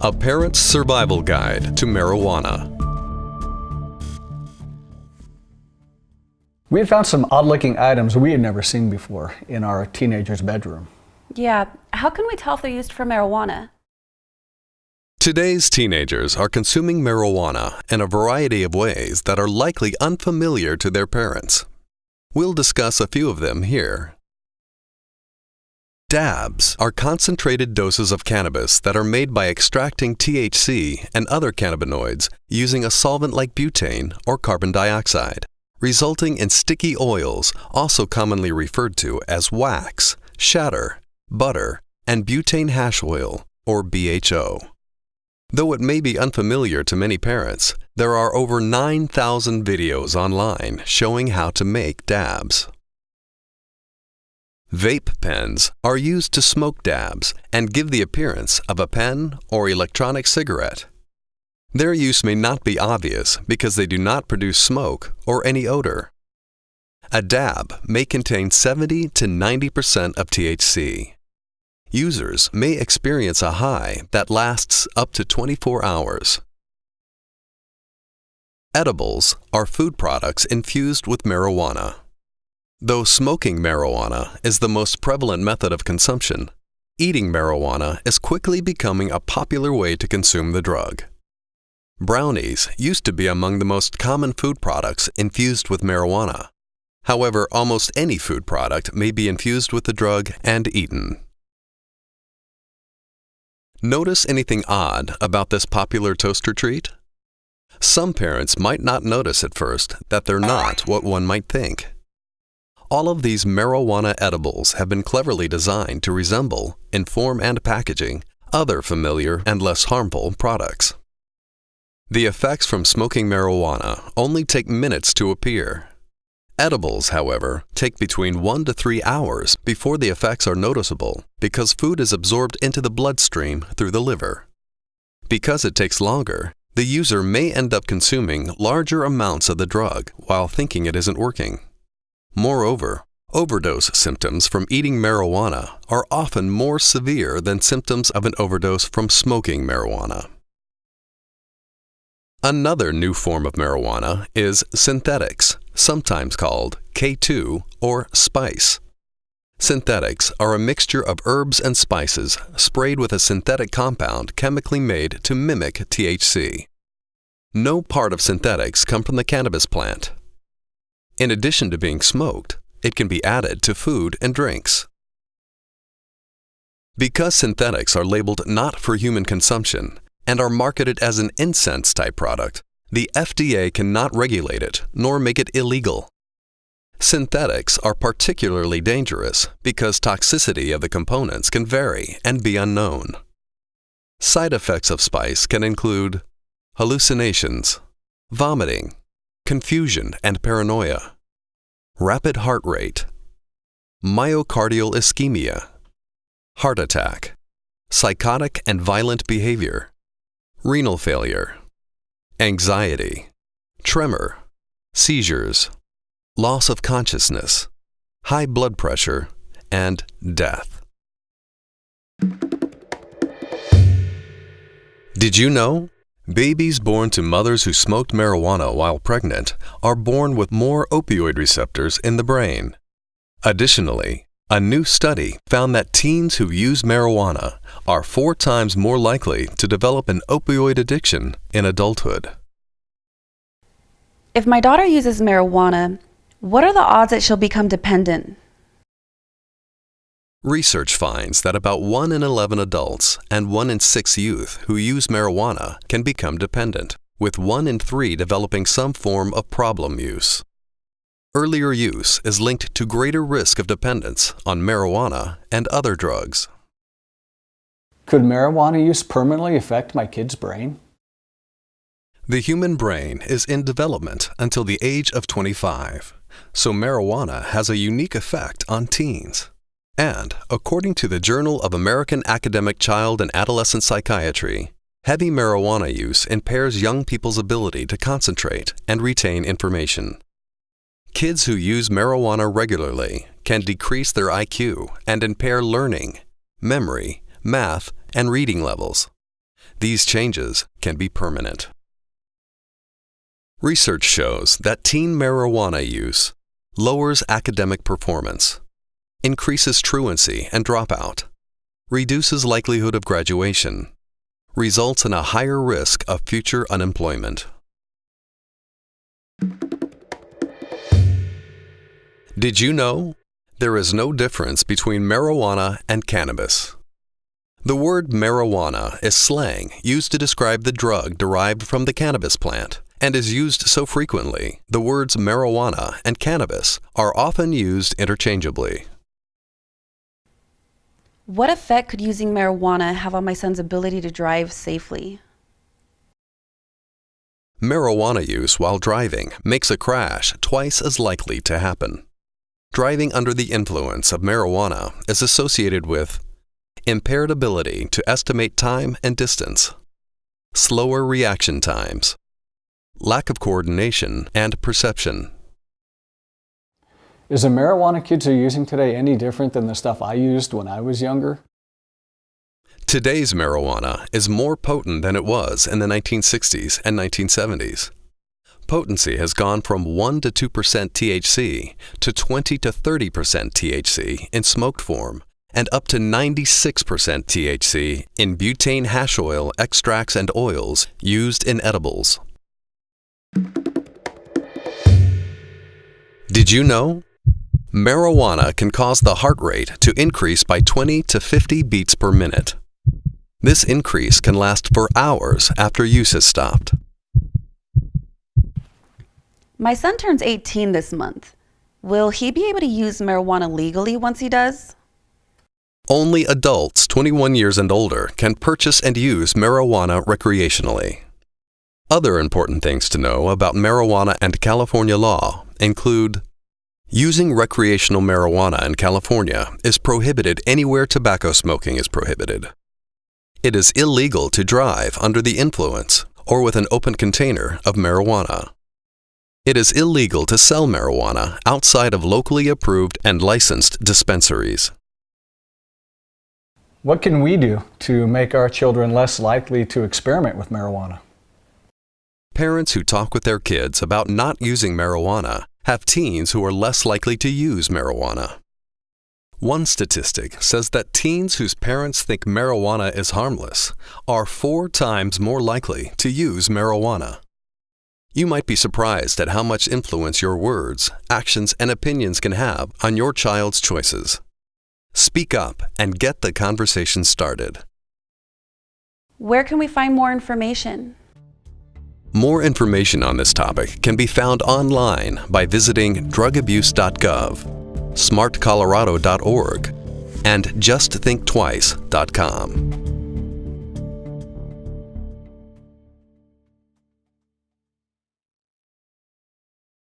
A Parent's Survival Guide to Marijuana. We had found some odd-looking items we had never seen before in our teenager's bedroom. Yeah, how can we tell if they're used for marijuana? Today's teenagers are consuming marijuana in a variety of ways that are likely unfamiliar to their parents. We'll discuss a few of them here. Dabs are concentrated doses of cannabis that are made by extracting THC and other cannabinoids using a solvent like butane or carbon dioxide, resulting in sticky oils, also commonly referred to as wax, shatter, butter, and butane hash oil, or BHO. Though it may be unfamiliar to many parents, there are over 9,000 videos online showing how to make dabs. Vape pens are used to smoke dabs and give the appearance of a pen or electronic cigarette. Their use may not be obvious because they do not produce smoke or any odor. A dab may contain 70 to 90% of THC. Users may experience a high that lasts up to 24 hours. Edibles are food products infused with marijuana. Though smoking marijuana is the most prevalent method of consumption, eating marijuana is quickly becoming a popular way to consume the drug. Brownies used to be among the most common food products infused with marijuana. However, almost any food product may be infused with the drug and eaten. Notice anything odd about this popular toaster treat? Some parents might not notice at first that they're not what one might think. All of these marijuana edibles have been cleverly designed to resemble, in form and packaging, other familiar and less harmful products. The effects from smoking marijuana only take minutes to appear. Edibles, however, take between 1 to 3 hours before the effects are noticeable because food is absorbed into the bloodstream through the liver. Because it takes longer, the user may end up consuming larger amounts of the drug while thinking it isn't working. Moreover, overdose symptoms from eating marijuana are often more severe than symptoms of an overdose from smoking marijuana. Another new form of marijuana is synthetics, sometimes called K2 or spice. Synthetics are a mixture of herbs and spices sprayed with a synthetic compound chemically made to mimic THC. No part of synthetics come from the cannabis plant. In addition to being smoked, it can be added to food and drinks. Because synthetics are labeled not for human consumption and are marketed as an incense-type product, the FDA cannot regulate it nor make it illegal. Synthetics are particularly dangerous because toxicity of the components can vary and be unknown. Side effects of spice can include hallucinations, vomiting, confusion and paranoia, rapid heart rate, myocardial ischemia, heart attack, psychotic and violent behavior, renal failure, anxiety, tremor, seizures, loss of consciousness, high blood pressure, and death. Did you know? Babies born to mothers who smoked marijuana while pregnant are born with more opioid receptors in the brain. Additionally, a new study found that teens who use marijuana are 4 times more likely to develop an opioid addiction in adulthood. If my daughter uses marijuana, what are the odds that she'll become dependent? Research finds that about 1 in 11 adults and 1 in 6 youth who use marijuana can become dependent, with 1 in 3 developing some form of problem use. Earlier use is linked to greater risk of dependence on marijuana and other drugs. Could marijuana use permanently affect my kid's brain? The human brain is in development until the age of 25, so marijuana has a unique effect on teens. And, according to the Journal of American Academic Child and Adolescent Psychiatry, heavy marijuana use impairs young people's ability to concentrate and retain information. Kids who use marijuana regularly can decrease their IQ and impair learning, memory, math, and reading levels. These changes can be permanent. Research shows that teen marijuana use lowers academic performance, increases truancy and dropout, reduces likelihood of graduation, results in a higher risk of future unemployment. Did you know there is no difference between marijuana and cannabis? The word marijuana is slang used to describe the drug derived from the cannabis plant, and is used so frequently, the words marijuana and cannabis are often used interchangeably. What effect could using marijuana have on my son's ability to drive safely? Marijuana use while driving makes a crash twice as likely to happen. Driving under the influence of marijuana is associated with impaired ability to estimate time and distance, slower reaction times, lack of coordination and perception. Is the marijuana kids are using today any different than the stuff I used when I was younger? Today's marijuana is more potent than it was in the 1960s and 1970s. Potency has gone from 1 to 2% THC to 20 to 30% THC in smoked form, and up to 96% THC in butane hash oil extracts and oils used in edibles. Did you know? Marijuana can cause the heart rate to increase by 20 to 50 beats per minute. This increase can last for hours after use has stopped. My son turns 18 this month. Will he be able to use marijuana legally once he does? Only adults 21 years and older can purchase and use marijuana recreationally. Other important things to know about marijuana and California law include: using recreational marijuana in California is prohibited anywhere tobacco smoking is prohibited. It is illegal to drive under the influence or with an open container of marijuana. It is illegal to sell marijuana outside of locally approved and licensed dispensaries. What can we do to make our children less likely to experiment with marijuana? Parents who talk with their kids about not using marijuana have teens who are less likely to use marijuana. One statistic says that teens whose parents think marijuana is harmless are 4 times more likely to use marijuana. You might be surprised at how much influence your words, actions, and opinions can have on your child's choices. Speak up and get the conversation started. Where can we find more information? More information on this topic can be found online by visiting drugabuse.gov, smartcolorado.org, and justthinktwice.com.